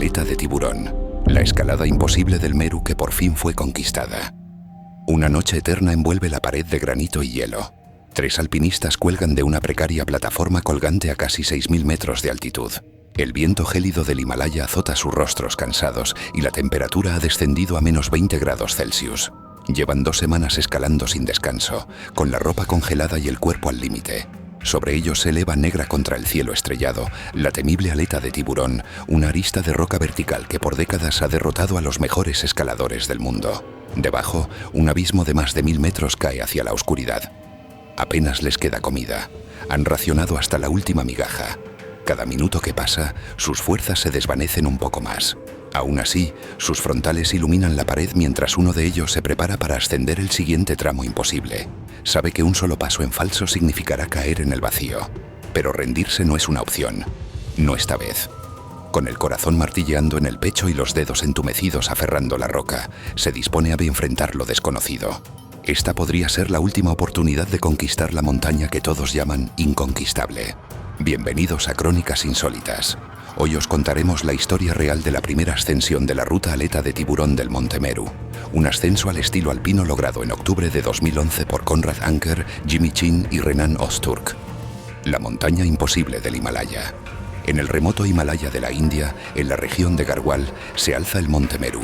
aleta de tiburón, la escalada imposible del Meru que por fin fue conquistada. Una noche eterna envuelve la pared de granito y hielo. 3 alpinistas cuelgan de una precaria plataforma colgante a casi 6.000 metros de altitud. El viento gélido del Himalaya azota sus rostros cansados y la temperatura ha descendido a menos 20 grados Celsius. Llevan 2 semanas escalando sin descanso, con la ropa congelada y el cuerpo al límite. Sobre ellos se eleva negra contra el cielo estrellado la temible aleta de tiburón, una arista de roca vertical que por décadas ha derrotado a los mejores escaladores del mundo. Debajo, un abismo de más de 1000 metros cae hacia la oscuridad. Apenas les queda comida. Han racionado hasta la última migaja. Cada minuto que pasa, sus fuerzas se desvanecen un poco más. Aún así, sus frontales iluminan la pared mientras uno de ellos se prepara para ascender el siguiente tramo imposible. Sabe que un solo paso en falso significará caer en el vacío. Pero rendirse no es una opción. No esta vez. Con el corazón martilleando en el pecho y los dedos entumecidos aferrando la roca, se dispone a enfrentar lo desconocido. Esta podría ser la última oportunidad de conquistar la montaña que todos llaman inconquistable. Bienvenidos a Crónicas Insólitas. Hoy os contaremos la historia real de la primera ascensión de la ruta aleta de tiburón del Monte Meru, un ascenso al estilo alpino logrado en octubre de 2011 por Konrad Anker, Jimmy Chin y Renan Ozturk. La montaña imposible del Himalaya. En el remoto Himalaya de la India, en la región de Garhwal, se alza el Monte Meru.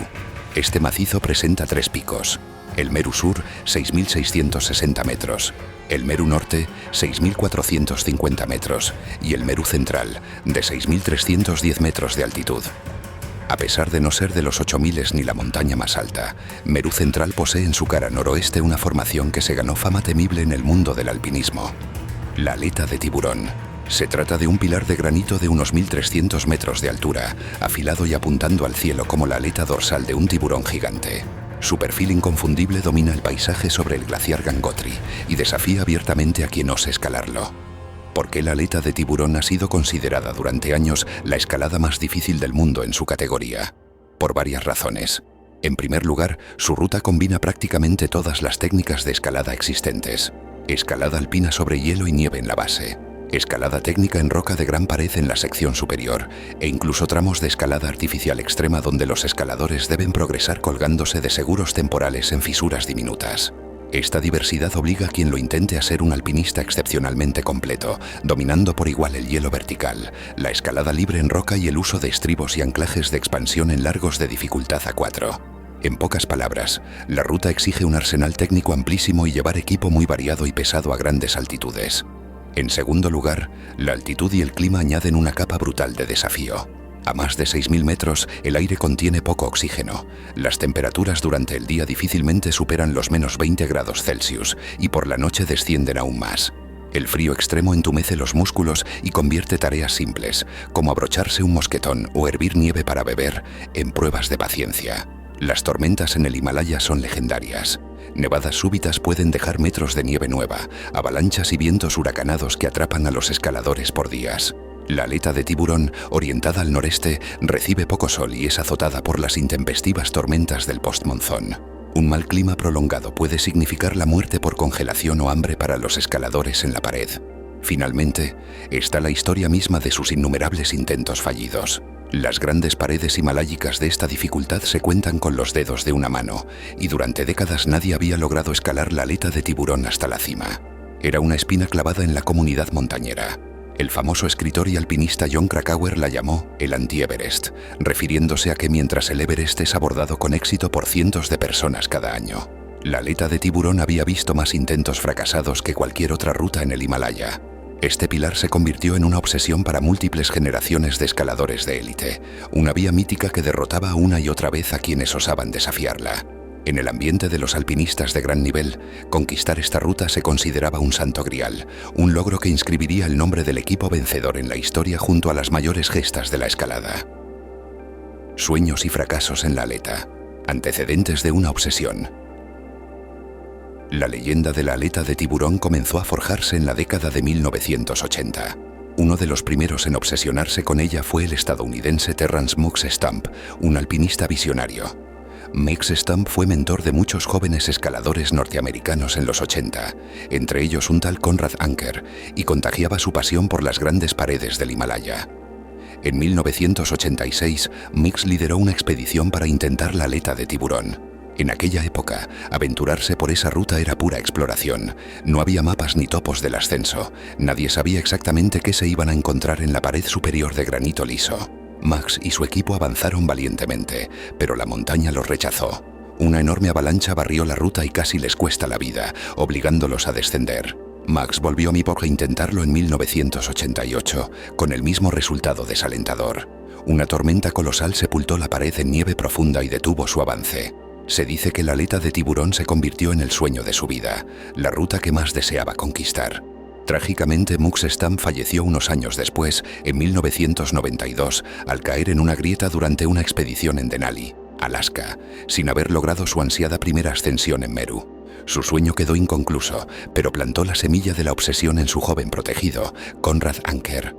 Este macizo presenta 3 picos. El Meru Sur, 6.660 metros. El Meru Norte, 6.450 metros. Y el Meru Central, de 6.310 metros de altitud. A pesar de no ser de los 8000 ni la montaña más alta, Meru Central posee en su cara noroeste una formación que se ganó fama temible en el mundo del alpinismo. La aleta de tiburón. Se trata de un pilar de granito de unos 1.300 metros de altura, afilado y apuntando al cielo como la aleta dorsal de un tiburón gigante. Su perfil inconfundible domina el paisaje sobre el glaciar Gangotri y desafía abiertamente a quien ose escalarlo. ¿Por qué la aleta de tiburón ha sido considerada durante años la escalada más difícil del mundo en su categoría? Por varias razones. En primer lugar, su ruta combina prácticamente todas las técnicas de escalada existentes. Escalada alpina sobre hielo y nieve en la base. Escalada técnica en roca de gran pared en la sección superior e incluso tramos de escalada artificial extrema donde los escaladores deben progresar colgándose de seguros temporales en fisuras diminutas. Esta diversidad obliga a quien lo intente a ser un alpinista excepcionalmente completo, dominando por igual el hielo vertical, la escalada libre en roca y el uso de estribos y anclajes de expansión en largos de dificultad A4. En pocas palabras, la ruta exige un arsenal técnico amplísimo y llevar equipo muy variado y pesado a grandes altitudes. En segundo lugar, la altitud y el clima añaden una capa brutal de desafío. A más de 6.000 metros, el aire contiene poco oxígeno. Las temperaturas durante el día difícilmente superan los menos 20 grados Celsius y por la noche descienden aún más. El frío extremo entumece los músculos y convierte tareas simples, como abrocharse un mosquetón o hervir nieve para beber, en pruebas de paciencia. Las tormentas en el Himalaya son legendarias. Nevadas súbitas pueden dejar metros de nieve nueva, avalanchas y vientos huracanados que atrapan a los escaladores por días. La aleta de tiburón, orientada al noreste, recibe poco sol y es azotada por las intempestivas tormentas del postmonzón. Un mal clima prolongado puede significar la muerte por congelación o hambre para los escaladores en la pared. Finalmente, está la historia misma de sus innumerables intentos fallidos. Las grandes paredes himalayicas de esta dificultad se cuentan con los dedos de una mano, y durante décadas nadie había logrado escalar la aleta de tiburón hasta la cima. Era una espina clavada en la comunidad montañera. El famoso escritor y alpinista Jon Krakauer la llamó el anti-Everest, refiriéndose a que mientras el Everest es abordado con éxito por cientos de personas cada año, la aleta de tiburón había visto más intentos fracasados que cualquier otra ruta en el Himalaya. Este pilar se convirtió en una obsesión para múltiples generaciones de escaladores de élite, una vía mítica que derrotaba una y otra vez a quienes osaban desafiarla. En el ambiente de los alpinistas de gran nivel, conquistar esta ruta se consideraba un santo grial, un logro que inscribiría el nombre del equipo vencedor en la historia junto a las mayores gestas de la escalada. Sueños y fracasos en la aleta, antecedentes de una obsesión. La leyenda de la aleta de tiburón comenzó a forjarse en la década de 1980. Uno de los primeros en obsesionarse con ella fue el estadounidense Terrence Muggs Stump, un alpinista visionario. Muggs Stump fue mentor de muchos jóvenes escaladores norteamericanos en los 80, entre ellos un tal Konrad Anker, y contagiaba su pasión por las grandes paredes del Himalaya. En 1986, Mix lideró una expedición para intentar la aleta de tiburón. En aquella época, aventurarse por esa ruta era pura exploración. No había mapas ni topos del ascenso. Nadie sabía exactamente qué se iban a encontrar en la pared superior de granito liso. Max y su equipo avanzaron valientemente, pero la montaña los rechazó. Una enorme avalancha barrió la ruta y casi les cuesta la vida, obligándolos a descender. Max volvió a Mipok a intentarlo en 1988, con el mismo resultado desalentador. Una tormenta colosal sepultó la pared en nieve profunda y detuvo su avance. Se dice que la aleta de tiburón se convirtió en el sueño de su vida, la ruta que más deseaba conquistar. Trágicamente, Mux Stam falleció unos años después, en 1992, al caer en una grieta durante una expedición en Denali, Alaska, sin haber logrado su ansiada primera ascensión en Meru. Su sueño quedó inconcluso, pero plantó la semilla de la obsesión en su joven protegido, Conrad Anker.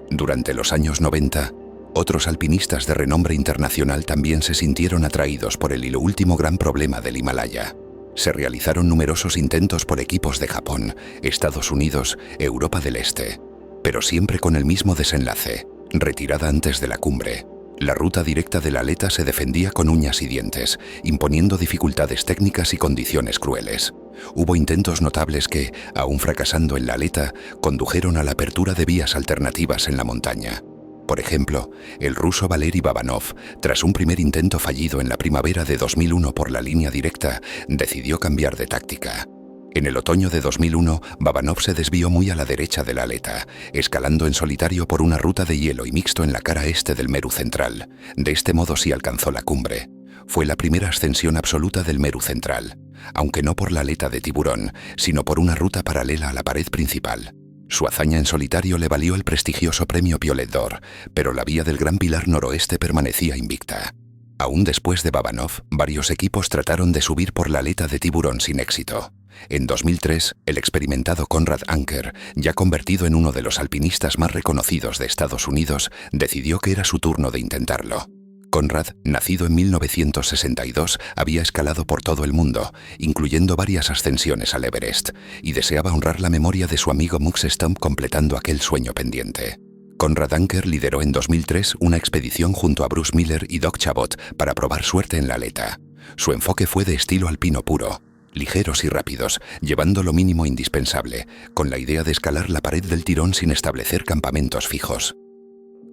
Durante los años 90, otros alpinistas de renombre internacional también se sintieron atraídos por el y lo último gran problema del Himalaya. Se realizaron numerosos intentos por equipos de Japón, Estados Unidos, Europa del Este, pero siempre con el mismo desenlace: retirada antes de la cumbre. La ruta directa de la aleta se defendía con uñas y dientes, imponiendo dificultades técnicas y condiciones crueles. Hubo intentos notables que, aún fracasando en la aleta, condujeron a la apertura de vías alternativas en la montaña. Por ejemplo, el ruso Valery Babanov, tras un primer intento fallido en la primavera de 2001 por la línea directa, decidió cambiar de táctica. En el otoño de 2001, Babanov se desvió muy a la derecha de la aleta, escalando en solitario por una ruta de hielo y mixto en la cara este del Meru Central. De este modo sí alcanzó la cumbre. Fue la primera ascensión absoluta del Meru Central, aunque no por la aleta de tiburón, sino por una ruta paralela a la pared principal. Su hazaña en solitario le valió el prestigioso premio Piolet d'Or, pero la vía del Gran Pilar Noroeste permanecía invicta. Aún después de Babanov, varios equipos trataron de subir por la aleta de tiburón sin éxito. En 2003, el experimentado Conrad Anker, ya convertido en uno de los alpinistas más reconocidos de Estados Unidos, decidió que era su turno de intentarlo. Conrad, nacido en 1962, había escalado por todo el mundo, incluyendo varias ascensiones al Everest, y deseaba honrar la memoria de su amigo Mux Stam completando aquel sueño pendiente. Conrad Anker lideró en 2003 una expedición junto a Bruce Miller y Doc Chabot para probar suerte en la aleta. Su enfoque fue de estilo alpino puro, ligeros y rápidos, llevando lo mínimo indispensable, con la idea de escalar la pared del tirón sin establecer campamentos fijos.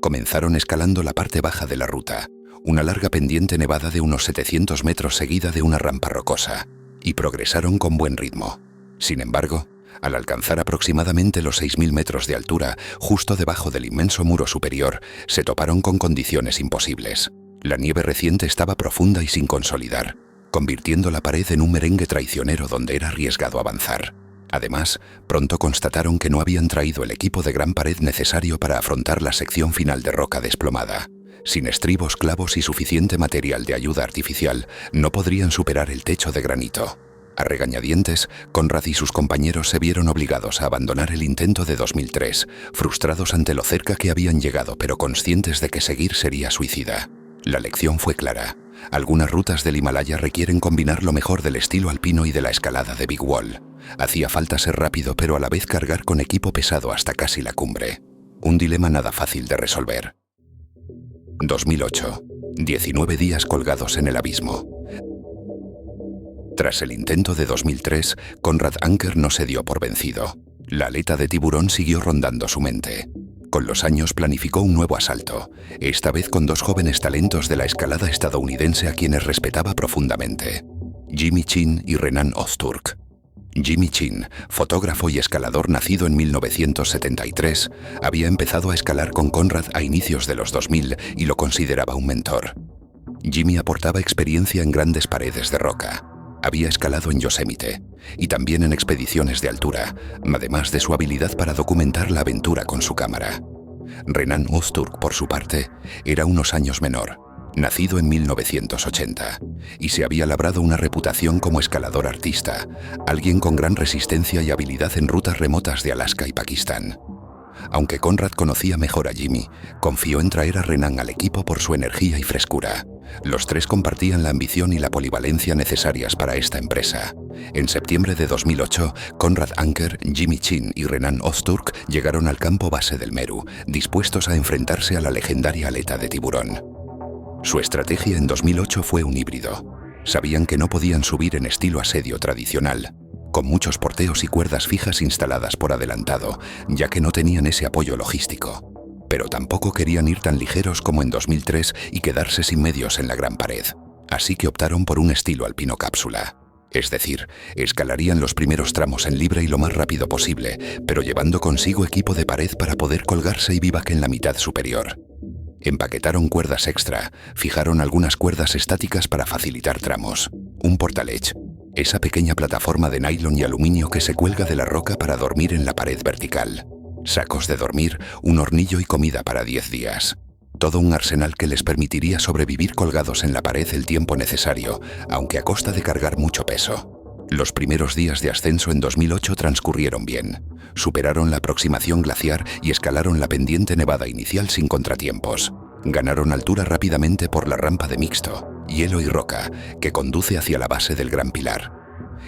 Comenzaron escalando la parte baja de la ruta, una larga pendiente nevada de unos 700 metros seguida de una rampa rocosa, y progresaron con buen ritmo. Sin embargo, al alcanzar aproximadamente los 6.000 metros de altura, justo debajo del inmenso muro superior, se toparon con condiciones imposibles. La nieve reciente estaba profunda y sin consolidar, convirtiendo la pared en un merengue traicionero donde era arriesgado avanzar. Además, pronto constataron que no habían traído el equipo de gran pared necesario para afrontar la sección final de roca desplomada. Sin estribos, clavos y suficiente material de ayuda artificial, no podrían superar el techo de granito. A regañadientes, Conrad y sus compañeros se vieron obligados a abandonar el intento de 2003, frustrados ante lo cerca que habían llegado, pero conscientes de que seguir sería suicida. La lección fue clara. Algunas rutas del Himalaya requieren combinar lo mejor del estilo alpino y de la escalada de Big Wall. Hacía falta ser rápido, pero a la vez cargar con equipo pesado hasta casi la cumbre. Un dilema nada fácil de resolver. 2008. 19 días colgados en el abismo. Tras el intento de 2003, Conrad Anker no se dio por vencido. La aleta de tiburón siguió rondando su mente. Con los años planificó un nuevo asalto, esta vez con dos jóvenes talentos de la escalada estadounidense a quienes respetaba profundamente: Jimmy Chin y Renan Ozturk. Jimmy Chin, fotógrafo y escalador nacido en 1973, había empezado a escalar con Conrad a inicios de los 2000 y lo consideraba un mentor. Jimmy aportaba experiencia en grandes paredes de roca. Había escalado en Yosemite y también en expediciones de altura, además de su habilidad para documentar la aventura con su cámara. Renan Ozturk, por su parte, era unos años menor, nacido en 1980, y se había labrado una reputación como escalador artista, alguien con gran resistencia y habilidad en rutas remotas de Alaska y Pakistán. Aunque Conrad conocía mejor a Jimmy, confió en traer a Renan al equipo por su energía y frescura. Los tres compartían la ambición y la polivalencia necesarias para esta empresa. En septiembre de 2008, Conrad Anker, Jimmy Chin y Renan Ozturk llegaron al campo base del Meru, dispuestos a enfrentarse a la legendaria aleta de tiburón. Su estrategia en 2008 fue un híbrido. Sabían que no podían subir en estilo asedio tradicional, con muchos porteos y cuerdas fijas instaladas por adelantado, ya que no tenían ese apoyo logístico. Pero tampoco querían ir tan ligeros como en 2003 y quedarse sin medios en la gran pared. Así que optaron por un estilo alpino cápsula. Es decir, escalarían los primeros tramos en libre y lo más rápido posible, pero llevando consigo equipo de pared para poder colgarse y vivac en la mitad superior. Empaquetaron cuerdas extra, fijaron algunas cuerdas estáticas para facilitar tramos, un portaledge, esa pequeña plataforma de nylon y aluminio que se cuelga de la roca para dormir en la pared vertical, sacos de dormir, un hornillo y comida para 10 días. Todo un arsenal que les permitiría sobrevivir colgados en la pared el tiempo necesario, aunque a costa de cargar mucho peso. Los primeros días de ascenso en 2008 transcurrieron bien. Superaron la aproximación glaciar y escalaron la pendiente nevada inicial sin contratiempos. Ganaron altura rápidamente por la rampa de mixto, hielo y roca, que conduce hacia la base del gran pilar.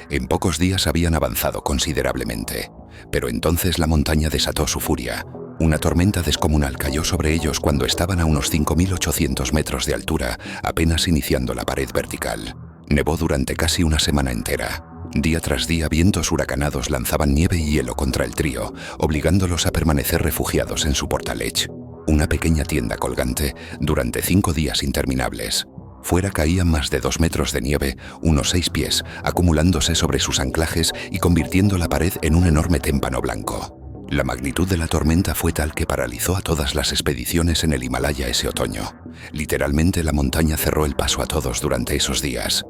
En pocos días habían avanzado considerablemente, pero entonces la montaña desató su furia. Una tormenta descomunal cayó sobre ellos cuando estaban a unos 5.800 metros de altura, apenas iniciando la pared vertical. Nevó durante casi una semana entera. Día tras día vientos huracanados lanzaban nieve y hielo contra el trío, obligándolos a permanecer refugiados en su portaledge, una pequeña tienda colgante, durante 5 días interminables. Fuera caían más de 2 metros de nieve, unos 6 pies, acumulándose sobre sus anclajes y convirtiendo la pared en un enorme témpano blanco. La magnitud de la tormenta fue tal que paralizó a todas las expediciones en el Himalaya ese otoño. Literalmente la montaña cerró el paso a todos durante esos días.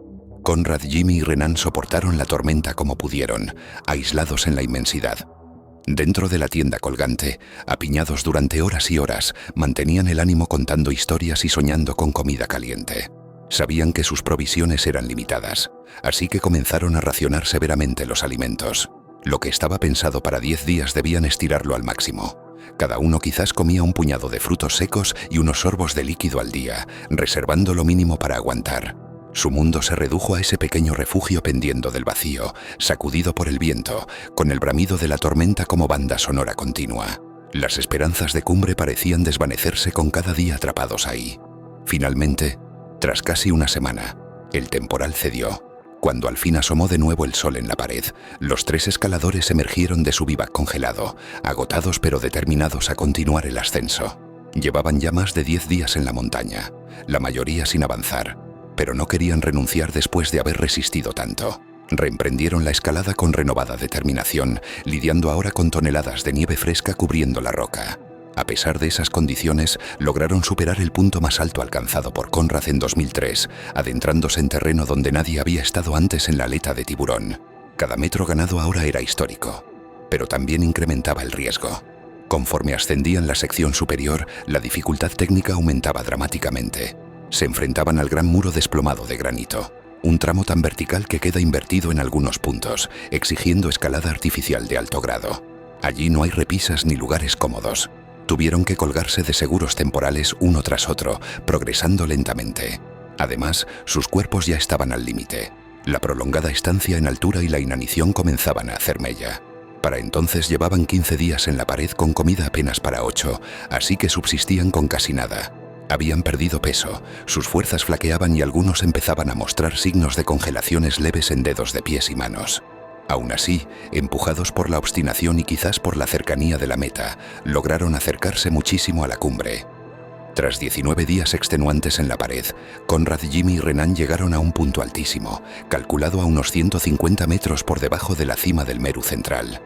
Conrad, Jimmy y Renan soportaron la tormenta como pudieron, aislados en la inmensidad. Dentro de la tienda colgante, apiñados durante horas y horas, mantenían el ánimo contando historias y soñando con comida caliente. Sabían que sus provisiones eran limitadas, así que comenzaron a racionar severamente los alimentos. Lo que estaba pensado para 10 días debían estirarlo al máximo. Cada uno quizás comía un puñado de frutos secos y unos sorbos de líquido al día, reservando lo mínimo para aguantar. Su mundo se redujo a ese pequeño refugio pendiendo del vacío, sacudido por el viento, con el bramido de la tormenta como banda sonora continua. Las esperanzas de cumbre parecían desvanecerse con cada día atrapados ahí. Finalmente, tras casi una semana, el temporal cedió. Cuando al fin asomó de nuevo el sol en la pared, los 3 escaladores emergieron de su vivac congelado, agotados pero determinados a continuar el ascenso. Llevaban ya más de 10 días en la montaña, la mayoría sin avanzar, pero no querían renunciar después de haber resistido tanto. Reemprendieron la escalada con renovada determinación, lidiando ahora con toneladas de nieve fresca cubriendo la roca. A pesar de esas condiciones, lograron superar el punto más alto alcanzado por Conrad en 2003, adentrándose en terreno donde nadie había estado antes en la aleta de tiburón. Cada metro ganado ahora era histórico, pero también incrementaba el riesgo. Conforme ascendían la sección superior, la dificultad técnica aumentaba dramáticamente. Se enfrentaban al gran muro desplomado de granito, un tramo tan vertical que queda invertido en algunos puntos, exigiendo escalada artificial de alto grado. Allí no hay repisas ni lugares cómodos. Tuvieron que colgarse de seguros temporales uno tras otro, progresando lentamente. Además, sus cuerpos ya estaban al límite. La prolongada estancia en altura y la inanición comenzaban a hacer mella. Para entonces llevaban 15 días en la pared con comida apenas para 8, así que subsistían con casi nada. Habían perdido peso, sus fuerzas flaqueaban y algunos empezaban a mostrar signos de congelaciones leves en dedos de pies y manos. Aún así, empujados por la obstinación y quizás por la cercanía de la meta, lograron acercarse muchísimo a la cumbre. Tras 19 días extenuantes en la pared, Conrad, Jimmy y Renan llegaron a un punto altísimo, calculado a unos 150 metros por debajo de la cima del Meru central.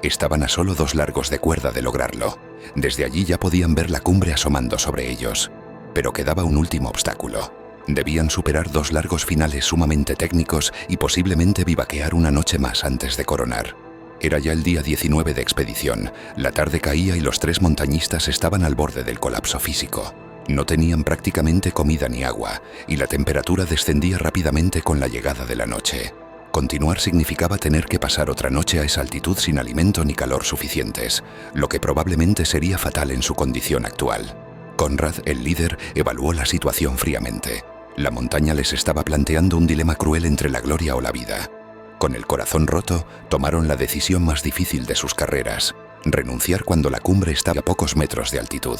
Estaban a solo 2 largos de cuerda de lograrlo. Desde allí ya podían ver la cumbre asomando sobre ellos. Pero quedaba un último obstáculo. Debían superar 2 largos finales sumamente técnicos y posiblemente vivaquear una noche más antes de coronar. Era ya el día 19 de expedición, la tarde caía y los 3 montañistas estaban al borde del colapso físico. No tenían prácticamente comida ni agua, y la temperatura descendía rápidamente con la llegada de la noche. Continuar significaba tener que pasar otra noche a esa altitud sin alimento ni calor suficientes, lo que probablemente sería fatal en su condición actual. Conrad, el líder, evaluó la situación fríamente. La montaña les estaba planteando un dilema cruel entre la gloria o la vida. Con el corazón roto, tomaron la decisión más difícil de sus carreras: renunciar cuando la cumbre estaba a pocos metros de altitud.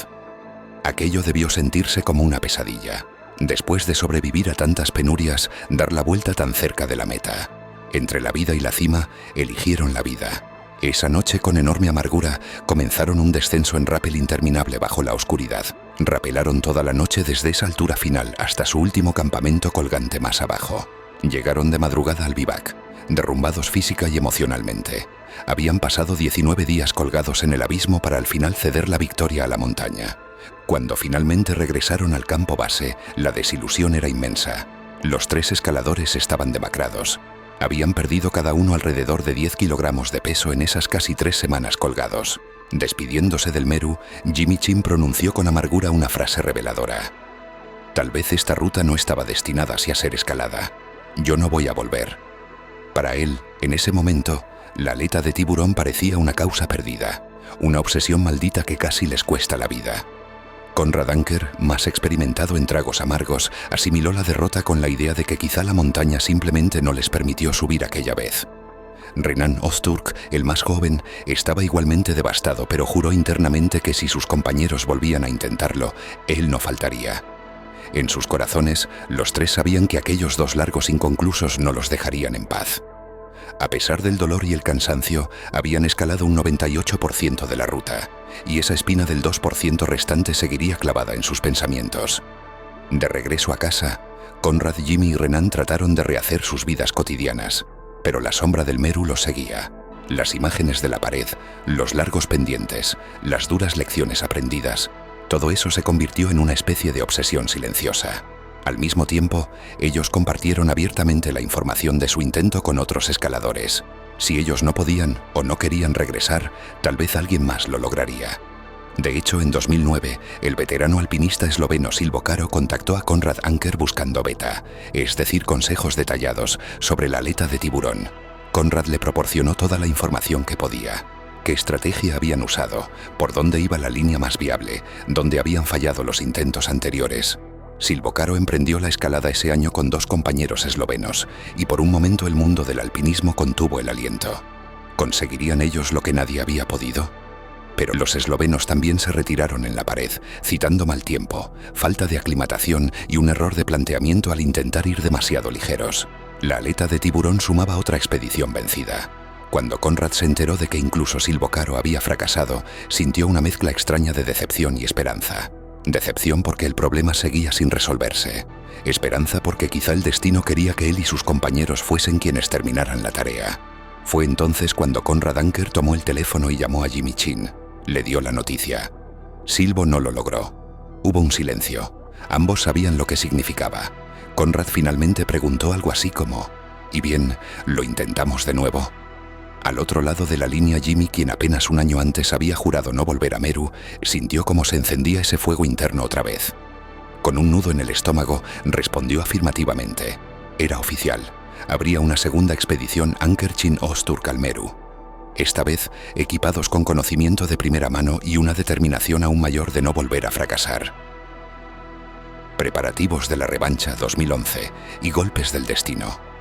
Aquello debió sentirse como una pesadilla. Después de sobrevivir a tantas penurias, dar la vuelta tan cerca de la meta. Entre la vida y la cima, eligieron la vida. Esa noche, con enorme amargura, comenzaron un descenso en rappel interminable bajo la oscuridad. Rapelaron toda la noche desde esa altura final hasta su último campamento colgante más abajo. Llegaron de madrugada al vivac, derrumbados física y emocionalmente. Habían pasado 19 días colgados en el abismo para al final ceder la victoria a la montaña. Cuando finalmente regresaron al campo base, la desilusión era inmensa. Los 3 escaladores estaban demacrados. Habían perdido cada uno alrededor de 10 kilogramos de peso en esas casi 3 semanas colgados. Despidiéndose del Meru, Jimmy Chin pronunció con amargura una frase reveladora. Tal vez esta ruta no estaba destinada así a ser escalada. Yo no voy a volver. Para él, en ese momento, la aleta de tiburón parecía una causa perdida, una obsesión maldita que casi les cuesta la vida. Conrad Anker, más experimentado en tragos amargos, asimiló la derrota con la idea de que quizá la montaña simplemente no les permitió subir aquella vez. Renan Ozturk, el más joven, estaba igualmente devastado, pero juró internamente que si sus compañeros volvían a intentarlo, él no faltaría. En sus corazones, los 3 sabían que aquellos 2 largos inconclusos no los dejarían en paz. A pesar del dolor y el cansancio, habían escalado un 98% de la ruta, y esa espina del 2% restante seguiría clavada en sus pensamientos. De regreso a casa, Conrad, Jimmy y Renan trataron de rehacer sus vidas cotidianas, pero la sombra del Meru los seguía. Las imágenes de la pared, los largos pendientes, las duras lecciones aprendidas, todo eso se convirtió en una especie de obsesión silenciosa. Al mismo tiempo, ellos compartieron abiertamente la información de su intento con otros escaladores. Si ellos no podían o no querían regresar, tal vez alguien más lo lograría. De hecho, en 2009, el veterano alpinista esloveno Silvo Caro contactó a Conrad Anker buscando beta, es decir, consejos detallados sobre la aleta de tiburón. Conrad le proporcionó toda la información que podía. Qué estrategia habían usado, por dónde iba la línea más viable, dónde habían fallado los intentos anteriores. Silvo Caro emprendió la escalada ese año con 2 compañeros eslovenos, y por un momento el mundo del alpinismo contuvo el aliento. ¿Conseguirían ellos lo que nadie había podido? Pero los eslovenos también se retiraron en la pared, citando mal tiempo, falta de aclimatación y un error de planteamiento al intentar ir demasiado ligeros. La aleta de tiburón sumaba otra expedición vencida. Cuando Conrad se enteró de que incluso Silvo Caro había fracasado, sintió una mezcla extraña de decepción y esperanza. Decepción porque el problema seguía sin resolverse. Esperanza porque quizá el destino quería que él y sus compañeros fuesen quienes terminaran la tarea. Fue entonces cuando Conrad Anker tomó el teléfono y llamó a Jimmy Chin. Le dio la noticia. Silvo no lo logró. Hubo un silencio. Ambos sabían lo que significaba. Conrad finalmente preguntó algo así como: «¿Y bien, lo intentamos de nuevo?». Al otro lado de la línea, Jimmy, quien apenas un año antes había jurado no volver a Meru, sintió cómo se encendía ese fuego interno otra vez. Con un nudo en el estómago, respondió afirmativamente. Era oficial. Habría una segunda expedición Anker Chin Ozturk al Meru. Esta vez, equipados con conocimiento de primera mano y una determinación aún mayor de no volver a fracasar. Preparativos de la revancha 2011 y golpes del destino.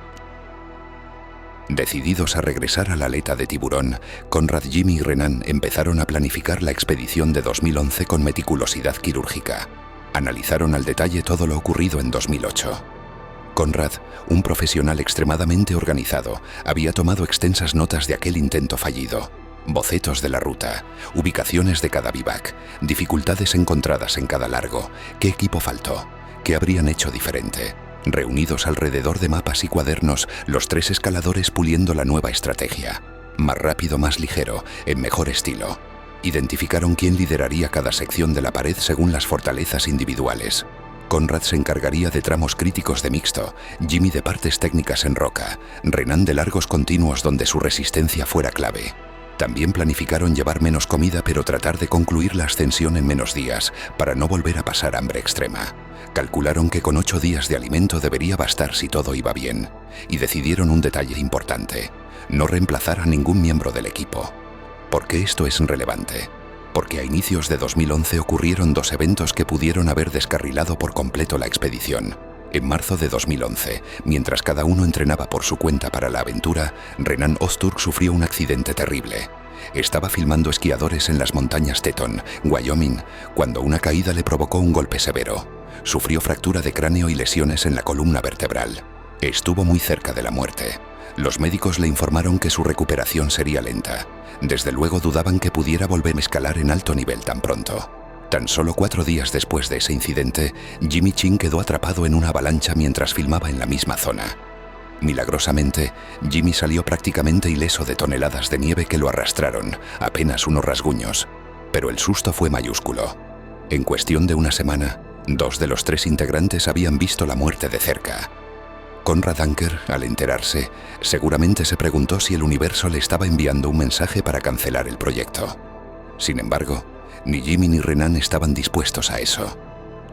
Decididos a regresar a la aleta de tiburón, Conrad, Jimmy y Renan empezaron a planificar la expedición de 2011 con meticulosidad quirúrgica. Analizaron al detalle todo lo ocurrido en 2008. Conrad, un profesional extremadamente organizado, había tomado extensas notas de aquel intento fallido. Bocetos de la ruta, ubicaciones de cada vivac, dificultades encontradas en cada largo, qué equipo faltó, qué habrían hecho diferente. Reunidos alrededor de mapas y cuadernos, los 3 escaladores puliendo la nueva estrategia. Más rápido, más ligero, en mejor estilo. Identificaron quién lideraría cada sección de la pared según las fortalezas individuales. Conrad se encargaría de tramos críticos de mixto, Jimmy de partes técnicas en roca, Renan de largos continuos donde su resistencia fuera clave. También planificaron llevar menos comida pero tratar de concluir la ascensión en menos días para no volver a pasar hambre extrema. Calcularon que con 8 días de alimento debería bastar si todo iba bien, y decidieron un detalle importante: no reemplazar a ningún miembro del equipo. ¿Por qué esto es relevante? Porque a inicios de 2011 ocurrieron 2 eventos que pudieron haber descarrilado por completo la expedición. En marzo de 2011, mientras cada uno entrenaba por su cuenta para la aventura, Renan Ozturk sufrió un accidente terrible. Estaba filmando esquiadores en las montañas Teton, Wyoming, cuando una caída le provocó un golpe severo. Sufrió fractura de cráneo y lesiones en la columna vertebral. Estuvo muy cerca de la muerte. Los médicos le informaron que su recuperación sería lenta. Desde luego dudaban que pudiera volver a escalar en alto nivel tan pronto. Tan solo 4 días después de ese incidente, Jimmy Chin quedó atrapado en una avalancha mientras filmaba en la misma zona. Milagrosamente, Jimmy salió prácticamente ileso de toneladas de nieve que lo arrastraron, apenas unos rasguños. Pero el susto fue mayúsculo. En cuestión de una semana, 2 de los 3 integrantes habían visto la muerte de cerca. Conrad Anker, al enterarse, seguramente se preguntó si el universo le estaba enviando un mensaje para cancelar el proyecto. Sin embargo, ni Jimmy ni Renan estaban dispuestos a eso.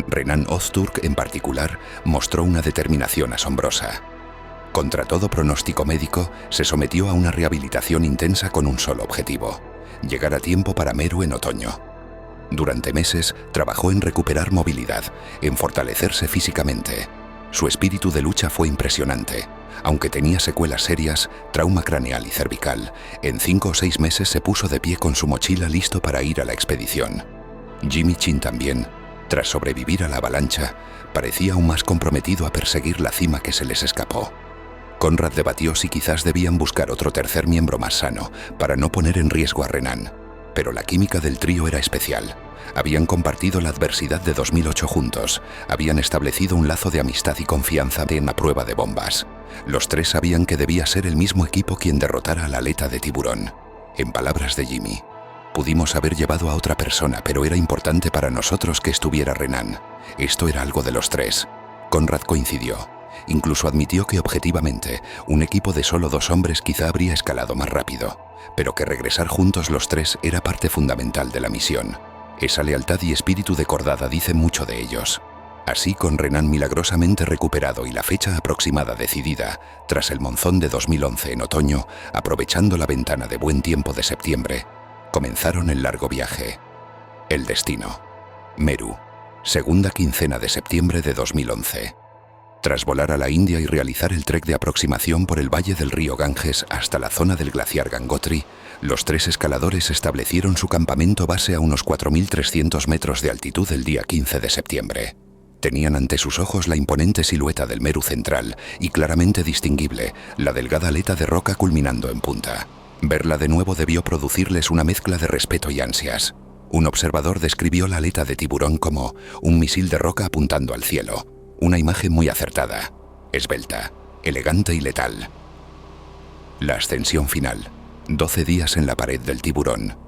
Renan Ozturk, en particular, mostró una determinación asombrosa. Contra todo pronóstico médico, se sometió a una rehabilitación intensa con un solo objetivo: llegar a tiempo para Meru en otoño. Durante meses, trabajó en recuperar movilidad, en fortalecerse físicamente. Su espíritu de lucha fue impresionante. Aunque tenía secuelas serias, trauma craneal y cervical, en 5 o 6 meses se puso de pie con su mochila listo para ir a la expedición. Jimmy Chin también, tras sobrevivir a la avalancha, parecía aún más comprometido a perseguir la cima que se les escapó. Conrad debatió si quizás debían buscar otro tercer miembro más sano para no poner en riesgo a Renan. Pero la química del trío era especial. Habían compartido la adversidad de 2008 juntos, habían establecido un lazo de amistad y confianza en la prueba de bombas. Los 3 sabían que debía ser el mismo equipo quien derrotara a la aleta de tiburón. En palabras de Jimmy: pudimos haber llevado a otra persona, pero era importante para nosotros que estuviera Renan. Esto era algo de los 3. Conrad coincidió. Incluso admitió que objetivamente, un equipo de solo 2 hombres quizá habría escalado más rápido, pero que regresar juntos los 3 era parte fundamental de la misión. Esa lealtad y espíritu de cordada dicen mucho de ellos. Así, con Renan milagrosamente recuperado y la fecha aproximada decidida, tras el monzón de 2011 en otoño, aprovechando la ventana de buen tiempo de septiembre, comenzaron el largo viaje. El destino: Meru, segunda quincena de septiembre de 2011. Tras volar a la India y realizar el trek de aproximación por el valle del río Ganges hasta la zona del glaciar Gangotri, los 3 escaladores establecieron su campamento base a unos 4.300 metros de altitud el día 15 de septiembre. Tenían ante sus ojos la imponente silueta del Meru central y claramente distinguible la delgada aleta de roca culminando en punta. Verla de nuevo debió producirles una mezcla de respeto y ansias. Un observador describió la aleta de tiburón como un misil de roca apuntando al cielo. Una imagen muy acertada, esbelta, elegante y letal. La ascensión final: 12 días en la pared del tiburón.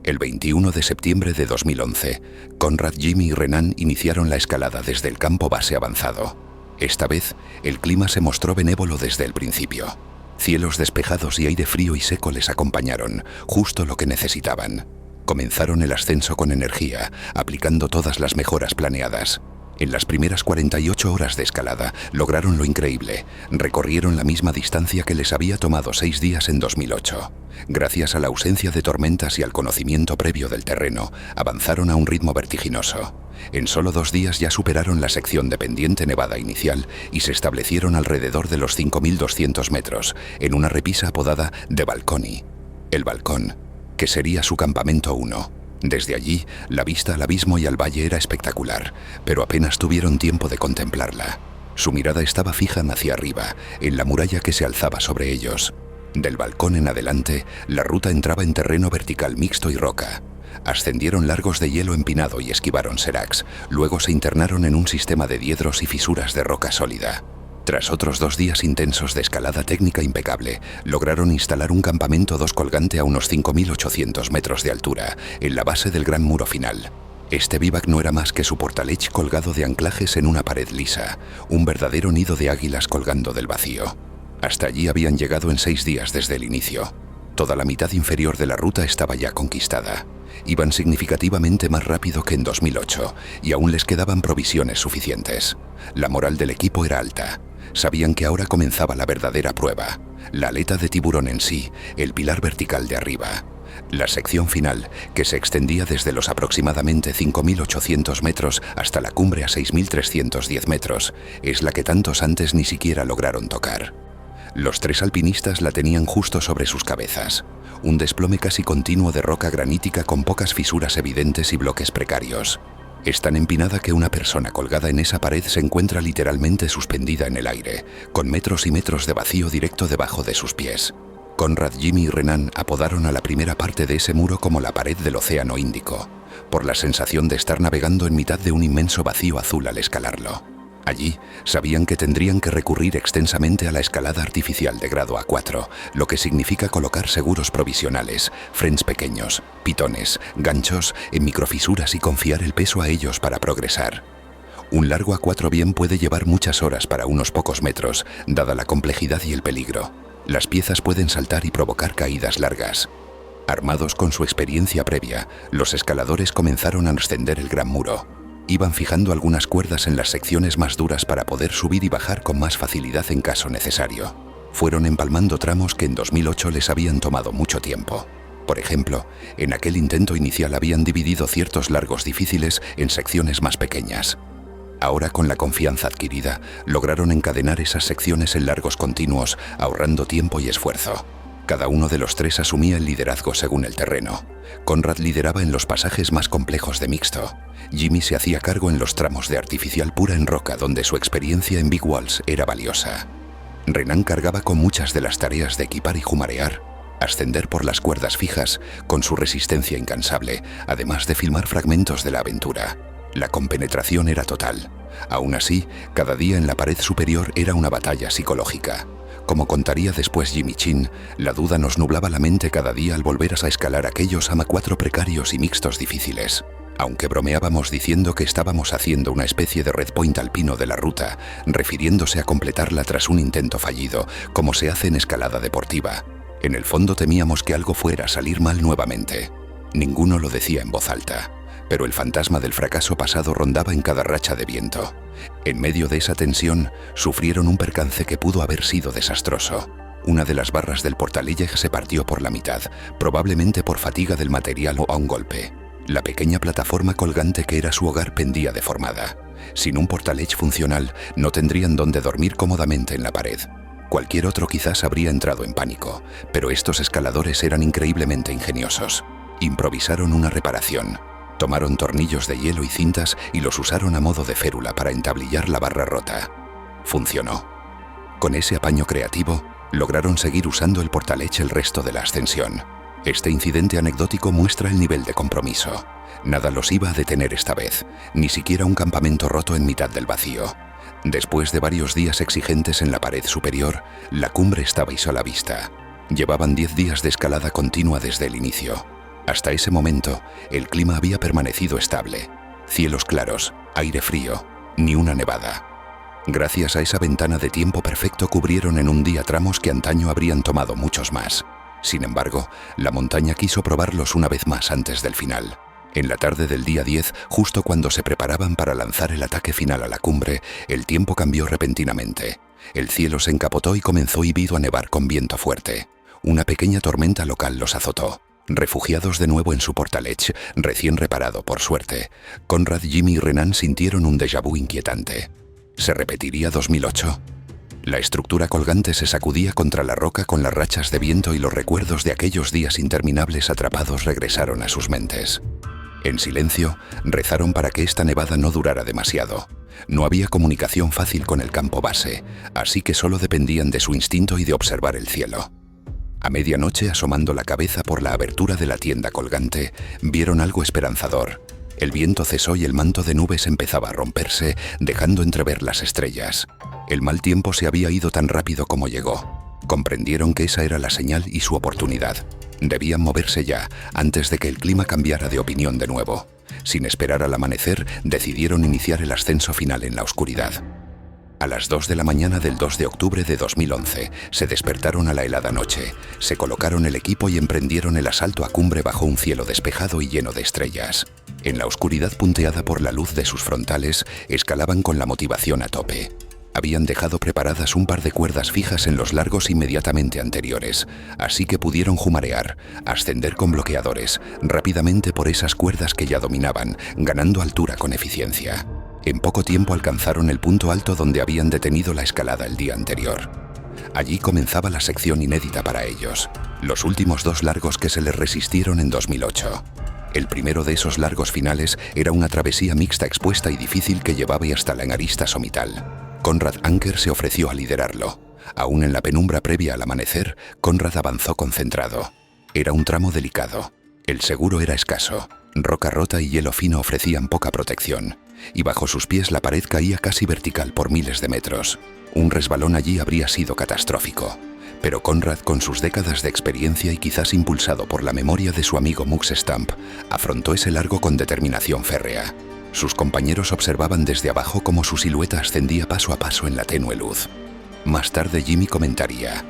El 21 de septiembre de 2011, Conrad, Jimmy y Renan iniciaron la escalada desde el campo base avanzado. Esta vez, el clima se mostró benévolo desde el principio. Cielos despejados y aire frío y seco les acompañaron, justo lo que necesitaban. Comenzaron el ascenso con energía, aplicando todas las mejoras planeadas. En las primeras 48 horas de escalada lograron lo increíble: recorrieron la misma distancia que les había tomado 6 días en 2008. Gracias a la ausencia de tormentas y al conocimiento previo del terreno, avanzaron a un ritmo vertiginoso. En solo 2 días ya superaron la sección de pendiente nevada inicial y se establecieron alrededor de los 5.200 metros, en una repisa apodada de Balcony. El Balcón, que sería su campamento 1. Desde allí, la vista al abismo y al valle era espectacular, pero apenas tuvieron tiempo de contemplarla. Su mirada estaba fija hacia arriba, en la muralla que se alzaba sobre ellos. Del balcón en adelante, la ruta entraba en terreno vertical mixto y roca. Ascendieron largos de hielo empinado y esquivaron seracs, luego se internaron en un sistema de diedros y fisuras de roca sólida. Tras otros 2 días intensos de escalada técnica impecable, lograron instalar un campamento 2 colgante a unos 5.800 metros de altura, en la base del gran muro final. Este vivac no era más que su portalech colgado de anclajes en una pared lisa, un verdadero nido de águilas colgando del vacío. Hasta allí habían llegado en 6 días desde el inicio. Toda la mitad inferior de la ruta estaba ya conquistada. Iban significativamente más rápido que en 2008 y aún les quedaban provisiones suficientes. La moral del equipo era alta. Sabían que ahora comenzaba la verdadera prueba. La aleta de tiburón en sí, el pilar vertical de arriba. La sección final, que se extendía desde los aproximadamente 5.800 metros hasta la cumbre a 6.310 metros, es la que tantos antes ni siquiera lograron tocar. Los 3 alpinistas la tenían justo sobre sus cabezas. Un desplome casi continuo de roca granítica con pocas fisuras evidentes y bloques precarios. Es tan empinada que una persona colgada en esa pared se encuentra literalmente suspendida en el aire, con metros y metros de vacío directo debajo de sus pies. Conrad, Jimmy y Renan apodaron a la primera parte de ese muro como la pared del Océano Índico, por la sensación de estar navegando en mitad de un inmenso vacío azul al escalarlo. Allí sabían que tendrían que recurrir extensamente a la escalada artificial de grado A4, lo que significa colocar seguros provisionales, frens pequeños, pitones, ganchos en microfisuras y confiar el peso a ellos para progresar. Un largo A4 bien puede llevar muchas horas para unos pocos metros, dada la complejidad y el peligro. Las piezas pueden saltar y provocar caídas largas. Armados con su experiencia previa, los escaladores comenzaron a ascender el gran muro. Iban fijando algunas cuerdas en las secciones más duras para poder subir y bajar con más facilidad en caso necesario. Fueron empalmando tramos que en 2008 les habían tomado mucho tiempo. Por ejemplo, en aquel intento inicial habían dividido ciertos largos difíciles en secciones más pequeñas. Ahora, con la confianza adquirida, lograron encadenar esas secciones en largos continuos, ahorrando tiempo y esfuerzo. Cada uno de los 3 asumía el liderazgo según el terreno. Conrad lideraba en los pasajes más complejos de mixto. Jimmy se hacía cargo en los tramos de artificial pura en roca, donde su experiencia en Big Walls era valiosa. Renan cargaba con muchas de las tareas de equipar y jumarear, ascender por las cuerdas fijas, con su resistencia incansable, además de filmar fragmentos de la aventura. La compenetración era total. Aún así, cada día en la pared superior era una batalla psicológica. Como contaría después Jimmy Chin, la duda nos nublaba la mente cada día al volver a escalar aquellos AMA4 precarios y mixtos difíciles. Aunque bromeábamos diciendo que estábamos haciendo una especie de red point alpino de la ruta, refiriéndose a completarla tras un intento fallido, como se hace en escalada deportiva, en el fondo temíamos que algo fuera a salir mal nuevamente. Ninguno lo decía en voz alta, pero el fantasma del fracaso pasado rondaba en cada racha de viento. En medio de esa tensión, sufrieron un percance que pudo haber sido desastroso. Una de las barras del portalegge se partió por la mitad, probablemente por fatiga del material o a un golpe. La pequeña plataforma colgante que era su hogar pendía deformada. Sin un portalegge funcional, no tendrían dónde dormir cómodamente en la pared. Cualquier otro quizás habría entrado en pánico, pero estos escaladores eran increíblemente ingeniosos. Improvisaron una reparación. Tomaron tornillos de hielo y cintas y los usaron a modo de férula para entablillar la barra rota. Funcionó. Con ese apaño creativo, lograron seguir usando el portalegge el resto de la ascensión. Este incidente anecdótico muestra el nivel de compromiso. Nada los iba a detener esta vez, ni siquiera un campamento roto en mitad del vacío. Después de varios días exigentes en la pared superior, la cumbre estaba a la vista. Llevaban 10 días de escalada continua desde el inicio. Hasta ese momento, el clima había permanecido estable. Cielos claros, aire frío, ni una nevada. Gracias a esa ventana de tiempo perfecto cubrieron en un día tramos que antaño habrían tomado muchos más. Sin embargo, la montaña quiso probarlos una vez más antes del final. En la tarde del día 10, justo cuando se preparaban para lanzar el ataque final a la cumbre, el tiempo cambió repentinamente. El cielo se encapotó y comenzó a nevar con viento fuerte. Una pequeña tormenta local los azotó. Refugiados de nuevo en su portalegge, recién reparado por suerte, Conrad, Jimmy y Renan sintieron un déjà vu inquietante. ¿Se repetiría 2008? La estructura colgante se sacudía contra la roca con las rachas de viento y los recuerdos de aquellos días interminables atrapados regresaron a sus mentes. En silencio, rezaron para que esta nevada no durara demasiado. No había comunicación fácil con el campo base, así que solo dependían de su instinto y de observar el cielo. A medianoche, asomando la cabeza por la abertura de la tienda colgante, vieron algo esperanzador. El viento cesó y el manto de nubes empezaba a romperse, dejando entrever las estrellas. El mal tiempo se había ido tan rápido como llegó. Comprendieron que esa era la señal y su oportunidad. Debían moverse ya, antes de que el clima cambiara de opinión de nuevo. Sin esperar al amanecer, decidieron iniciar el ascenso final en la oscuridad. A las 2 de la mañana del 2 de octubre de 2011, se despertaron a la helada noche, se colocaron el equipo y emprendieron el asalto a cumbre bajo un cielo despejado y lleno de estrellas. En la oscuridad punteada por la luz de sus frontales, escalaban con la motivación a tope. Habían dejado preparadas un par de cuerdas fijas en los largos inmediatamente anteriores, así que pudieron jumarear, ascender con bloqueadores, rápidamente por esas cuerdas que ya dominaban, ganando altura con eficiencia. En poco tiempo alcanzaron el punto alto donde habían detenido la escalada el día anterior. Allí comenzaba la sección inédita para ellos, los últimos 2 largos que se les resistieron en 2008. El primero de esos largos finales era una travesía mixta expuesta y difícil que llevaba hasta la enarista Somital. Konrad Anker se ofreció a liderarlo. Aún en la penumbra previa al amanecer, Konrad avanzó concentrado. Era un tramo delicado. El seguro era escaso. Roca rota y hielo fino ofrecían poca protección. Y bajo sus pies la pared caía casi vertical por miles de metros. Un resbalón allí habría sido catastrófico. Pero Konrad, con sus décadas de experiencia y quizás impulsado por la memoria de su amigo Mux Stamp, afrontó ese largo con determinación férrea. Sus compañeros observaban desde abajo cómo su silueta ascendía paso a paso en la tenue luz. Más tarde Jimmy comentaría: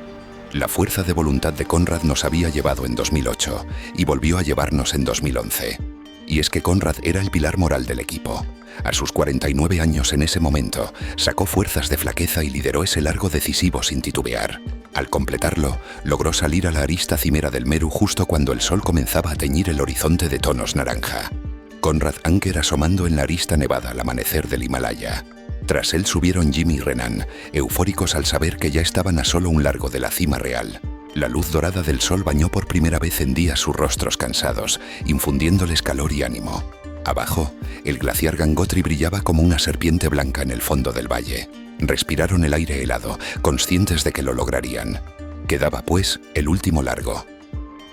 la fuerza de voluntad de Konrad nos había llevado en 2008 y volvió a llevarnos en 2011. Y es que Konrad era el pilar moral del equipo. A sus 49 años en ese momento, sacó fuerzas de flaqueza y lideró ese largo decisivo sin titubear. Al completarlo, logró salir a la arista cimera del Meru justo cuando el sol comenzaba a teñir el horizonte de tonos naranja. Konrad Anker asomando en la arista nevada al amanecer del Himalaya. Tras él subieron Jimmy y Renan, eufóricos al saber que ya estaban a solo un largo de la cima real. La luz dorada del sol bañó por primera vez en día sus rostros cansados, infundiéndoles calor y ánimo. Abajo, el glaciar Gangotri brillaba como una serpiente blanca en el fondo del valle. Respiraron el aire helado, conscientes de que lo lograrían. Quedaba, pues, el último largo.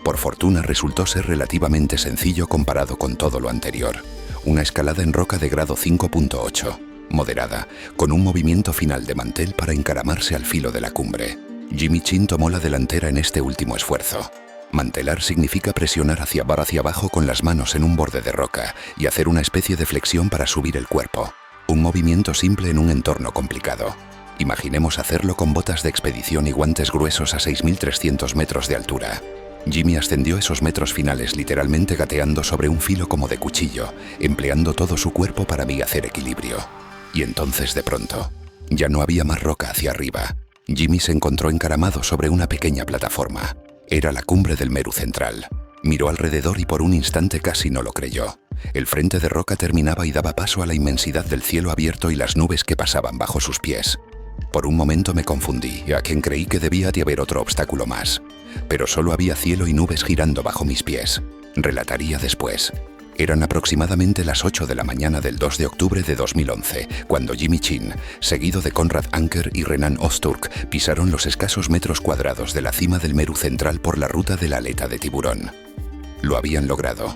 Por fortuna resultó ser relativamente sencillo comparado con todo lo anterior. Una escalada en roca de grado 5.8, moderada, con un movimiento final de mantel para encaramarse al filo de la cumbre. Jimmy Chin tomó la delantera en este último esfuerzo. Mantelar significa presionar hacia abajo con las manos en un borde de roca y hacer una especie de flexión para subir el cuerpo. Un movimiento simple en un entorno complicado. Imaginemos hacerlo con botas de expedición y guantes gruesos a 6.300 metros de altura. Jimmy ascendió esos metros finales literalmente gateando sobre un filo como de cuchillo, empleando todo su cuerpo para hacer equilibrio. Y entonces de pronto, ya no había más roca hacia arriba. Jimmy se encontró encaramado sobre una pequeña plataforma. Era la cumbre del Meru central. Miró alrededor y por un instante casi no lo creyó. El frente de roca terminaba y daba paso a la inmensidad del cielo abierto y las nubes que pasaban bajo sus pies. Por un momento me confundí, a quien creí que debía de haber otro obstáculo más. Pero solo había cielo y nubes girando bajo mis pies. Relataría después. Eran aproximadamente las 8 de la mañana del 2 de octubre de 2011, cuando Jimmy Chin, seguido de Konrad Anker y Renan Öztürk, pisaron los escasos metros cuadrados de la cima del Meru central por la ruta de la aleta de tiburón. Lo habían logrado.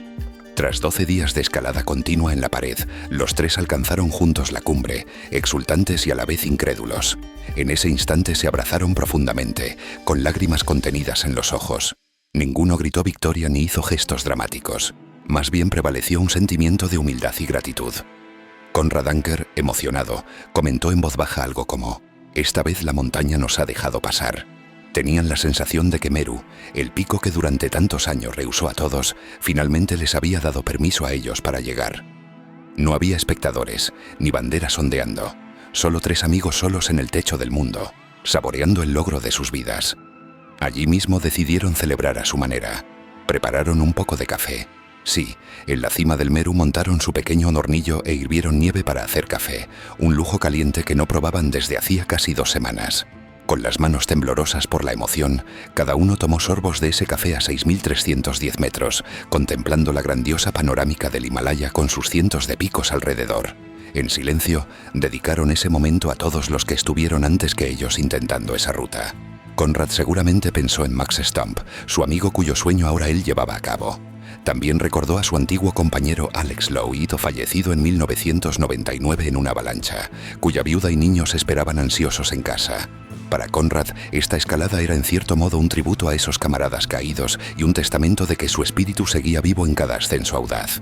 Tras 12 días de escalada continua en la pared, los tres alcanzaron juntos la cumbre, exultantes y a la vez incrédulos. En ese instante se abrazaron profundamente, con lágrimas contenidas en los ojos. Ninguno gritó victoria ni hizo gestos dramáticos. Más bien prevaleció un sentimiento de humildad y gratitud. Konrad Anker, emocionado, comentó en voz baja algo como: «Esta vez la montaña nos ha dejado pasar». Tenían la sensación de que Meru, el pico que durante tantos años rehusó a todos, finalmente les había dado permiso a ellos para llegar. No había espectadores, ni banderas ondeando, solo tres amigos solos en el techo del mundo, saboreando el logro de sus vidas. Allí mismo decidieron celebrar a su manera. Prepararon un poco de café. Sí, en la cima del Meru montaron su pequeño hornillo e hirvieron nieve para hacer café, un lujo caliente que no probaban desde hacía casi 2 semanas. Con las manos temblorosas por la emoción, cada uno tomó sorbos de ese café a 6.310 metros, contemplando la grandiosa panorámica del Himalaya con sus cientos de picos alrededor. En silencio, dedicaron ese momento a todos los que estuvieron antes que ellos intentando esa ruta. Konrad seguramente pensó en Max Stamp, su amigo cuyo sueño ahora él llevaba a cabo. También recordó a su antiguo compañero Alex Lowe, fallecido en 1999 en una avalancha, cuya viuda y niños esperaban ansiosos en casa. Para Konrad, esta escalada era en cierto modo un tributo a esos camaradas caídos y un testamento de que su espíritu seguía vivo en cada ascenso audaz.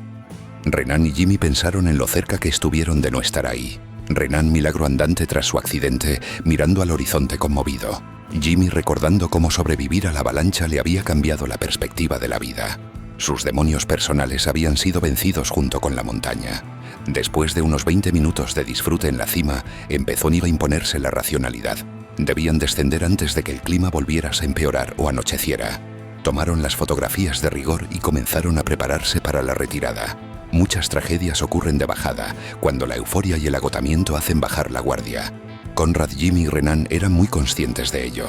Renan y Jimmy pensaron en lo cerca que estuvieron de no estar ahí. Renan milagro andante tras su accidente, mirando al horizonte conmovido. Jimmy recordando cómo sobrevivir a la avalancha le había cambiado la perspectiva de la vida. Sus demonios personales habían sido vencidos junto con la montaña. Después de unos 20 minutos de disfrute en la cima, empezó a imponerse la racionalidad. Debían descender antes de que el clima volviera a empeorar o anocheciera. Tomaron las fotografías de rigor y comenzaron a prepararse para la retirada. Muchas tragedias ocurren de bajada, cuando la euforia y el agotamiento hacen bajar la guardia. Conrad, Jimmy y Renan eran muy conscientes de ello.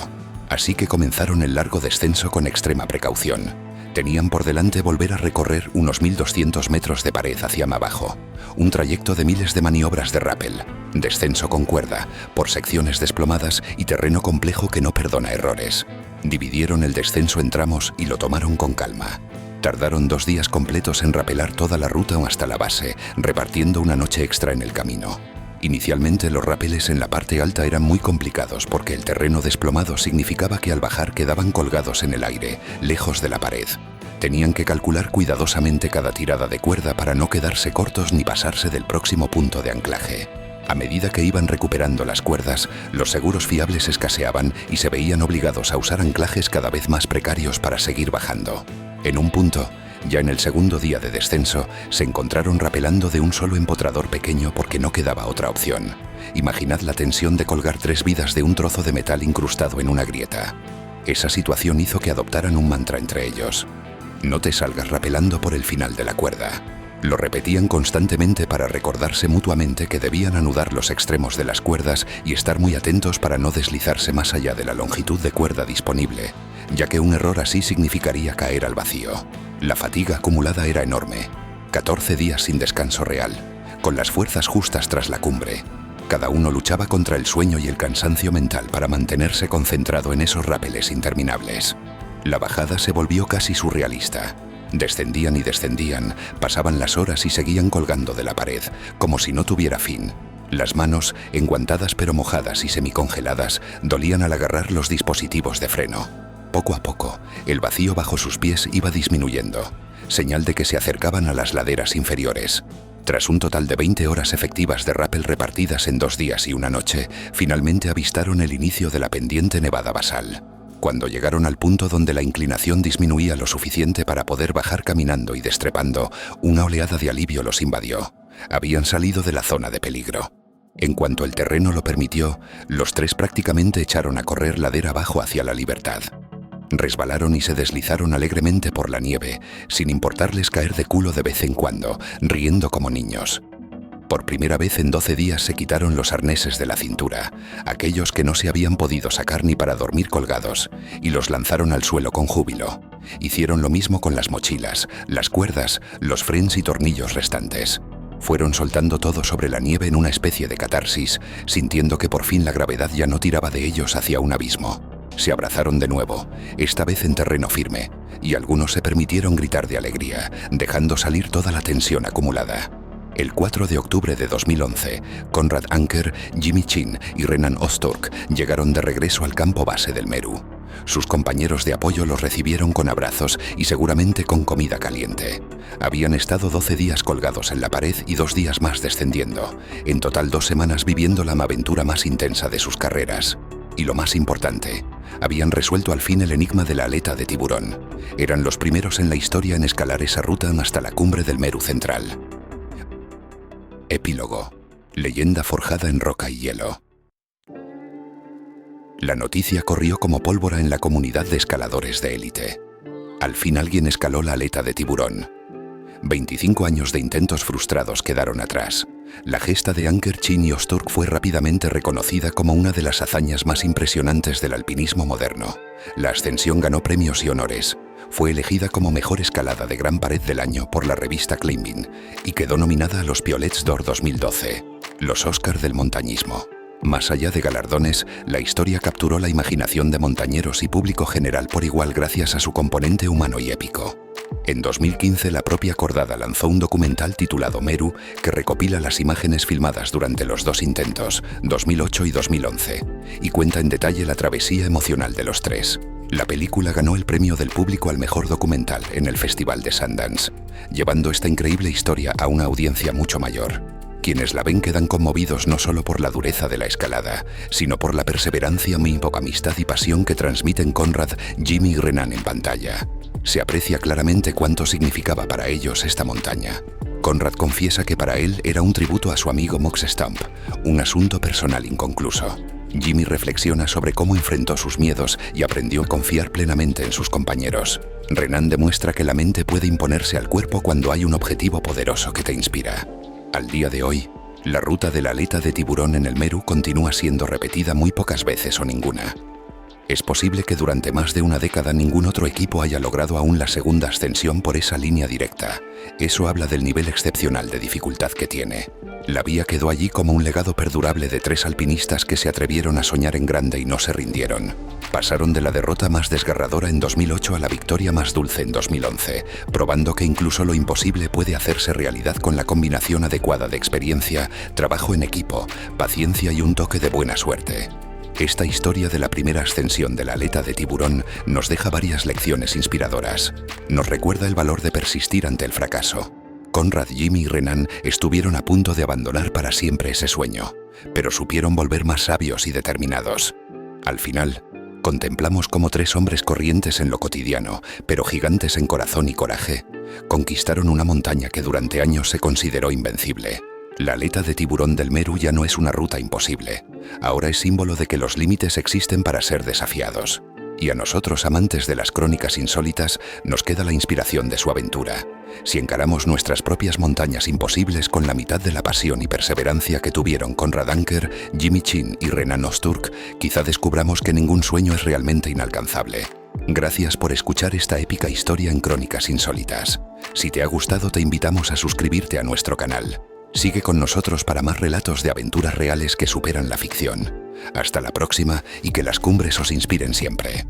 Así que comenzaron el largo descenso con extrema precaución. Tenían por delante volver a recorrer unos 1200 metros de pared hacia abajo, un trayecto de miles de maniobras de rappel, descenso con cuerda, por secciones desplomadas y terreno complejo que no perdona errores. Dividieron el descenso en tramos y lo tomaron con calma. Tardaron 2 días completos en rapelar toda la ruta hasta la base, repartiendo una noche extra en el camino. Inicialmente los rapeles en la parte alta eran muy complicados porque el terreno desplomado significaba que al bajar quedaban colgados en el aire, lejos de la pared. Tenían que calcular cuidadosamente cada tirada de cuerda para no quedarse cortos ni pasarse del próximo punto de anclaje. A medida que iban recuperando las cuerdas, los seguros fiables escaseaban y se veían obligados a usar anclajes cada vez más precarios para seguir bajando. En un punto, ya en el segundo día de descenso, se encontraron rapelando de un solo empotrador pequeño porque no quedaba otra opción. Imaginad la tensión de colgar 3 vidas de un trozo de metal incrustado en una grieta. Esa situación hizo que adoptaran un mantra entre ellos. No te salgas rapelando por el final de la cuerda. Lo repetían constantemente para recordarse mutuamente que debían anudar los extremos de las cuerdas y estar muy atentos para no deslizarse más allá de la longitud de cuerda disponible, ya que un error así significaría caer al vacío. La fatiga acumulada era enorme. 14 días sin descanso real, con las fuerzas justas tras la cumbre. Cada uno luchaba contra el sueño y el cansancio mental para mantenerse concentrado en esos rápeles interminables. La bajada se volvió casi surrealista. Descendían y descendían, pasaban las horas y seguían colgando de la pared, como si no tuviera fin. Las manos, enguantadas pero mojadas y semicongeladas, dolían al agarrar los dispositivos de freno. Poco a poco, el vacío bajo sus pies iba disminuyendo, señal de que se acercaban a las laderas inferiores. Tras un total de 20 horas efectivas de rappel repartidas en 2 días y una noche, finalmente avistaron el inicio de la pendiente nevada basal. Cuando llegaron al punto donde la inclinación disminuía lo suficiente para poder bajar caminando y destrepando, una oleada de alivio los invadió. Habían salido de la zona de peligro. En cuanto el terreno lo permitió, los 3 prácticamente echaron a correr ladera abajo hacia la libertad. Resbalaron y se deslizaron alegremente por la nieve, sin importarles caer de culo de vez en cuando, riendo como niños. Por primera vez en 12 días se quitaron los arneses de la cintura, aquellos que no se habían podido sacar ni para dormir colgados, y los lanzaron al suelo con júbilo. Hicieron lo mismo con las mochilas, las cuerdas, los frens y tornillos restantes. Fueron soltando todo sobre la nieve en una especie de catarsis, sintiendo que por fin la gravedad ya no tiraba de ellos hacia un abismo. Se abrazaron de nuevo, esta vez en terreno firme, y algunos se permitieron gritar de alegría, dejando salir toda la tensión acumulada. El 4 de octubre de 2011, Conrad Anker, Jimmy Chin y Renan Osturk llegaron de regreso al campo base del Meru. Sus compañeros de apoyo los recibieron con abrazos y seguramente con comida caliente. Habían estado 12 días colgados en la pared y 2 días más descendiendo, en total 2 semanas viviendo la aventura más intensa de sus carreras. Y lo más importante, habían resuelto al fin el enigma de la aleta de tiburón. Eran los primeros en la historia en escalar esa ruta hasta la cumbre del Meru central. Epílogo. Leyenda forjada en roca y hielo. La noticia corrió como pólvora en la comunidad de escaladores de élite. Al fin alguien escaló la aleta de tiburón. 25 años de intentos frustrados quedaron atrás. La gesta de Anker, Chin y Osturk fue rápidamente reconocida como una de las hazañas más impresionantes del alpinismo moderno. La ascensión ganó premios y honores. Fue elegida como mejor escalada de gran pared del año por la revista Climbing y quedó nominada a los Piolets d'Or 2012, los Oscar del montañismo. Más allá de galardones, la historia capturó la imaginación de montañeros y público general por igual gracias a su componente humano y épico. En 2015 la propia Cordada lanzó un documental titulado Meru que recopila las imágenes filmadas durante los 2 intentos, 2008 y 2011, y cuenta en detalle la travesía emocional de los 3. La película ganó el premio del público al mejor documental en el Festival de Sundance, llevando esta increíble historia a una audiencia mucho mayor. Quienes la ven quedan conmovidos no solo por la dureza de la escalada, sino por la perseverancia, muy poca amistad y pasión que transmiten Conrad, Jimmy y Renan en pantalla. Se aprecia claramente cuánto significaba para ellos esta montaña. Conrad confiesa que para él era un tributo a su amigo Mox Stump, un asunto personal inconcluso. Jimmy reflexiona sobre cómo enfrentó sus miedos y aprendió a confiar plenamente en sus compañeros. Renan demuestra que la mente puede imponerse al cuerpo cuando hay un objetivo poderoso que te inspira. Al día de hoy, la ruta de la aleta de tiburón en el Meru continúa siendo repetida muy pocas veces o ninguna. Es posible que durante más de una década ningún otro equipo haya logrado aún la segunda ascensión por esa línea directa. Eso habla del nivel excepcional de dificultad que tiene. La vía quedó allí como un legado perdurable de 3 alpinistas que se atrevieron a soñar en grande y no se rindieron. Pasaron de la derrota más desgarradora en 2008 a la victoria más dulce en 2011, probando que incluso lo imposible puede hacerse realidad con la combinación adecuada de experiencia, trabajo en equipo, paciencia y un toque de buena suerte. Esta historia de la primera ascensión de la aleta de tiburón nos deja varias lecciones inspiradoras. Nos recuerda el valor de persistir ante el fracaso. Conrad, Jimmy y Renan estuvieron a punto de abandonar para siempre ese sueño, pero supieron volver más sabios y determinados. Al final, contemplamos cómo 3 hombres corrientes en lo cotidiano, pero gigantes en corazón y coraje, conquistaron una montaña que durante años se consideró invencible. La aleta de tiburón del Meru ya no es una ruta imposible. Ahora es símbolo de que los límites existen para ser desafiados. Y a nosotros, amantes de las crónicas insólitas, nos queda la inspiración de su aventura. Si encaramos nuestras propias montañas imposibles con la mitad de la pasión y perseverancia que tuvieron Conrad Anker, Jimmy Chin y Renan Ozturk, quizá descubramos que ningún sueño es realmente inalcanzable. Gracias por escuchar esta épica historia en Crónicas Insólitas. Si te ha gustado, te invitamos a suscribirte a nuestro canal. Sigue con nosotros para más relatos de aventuras reales que superan la ficción. Hasta la próxima y que las cumbres os inspiren siempre.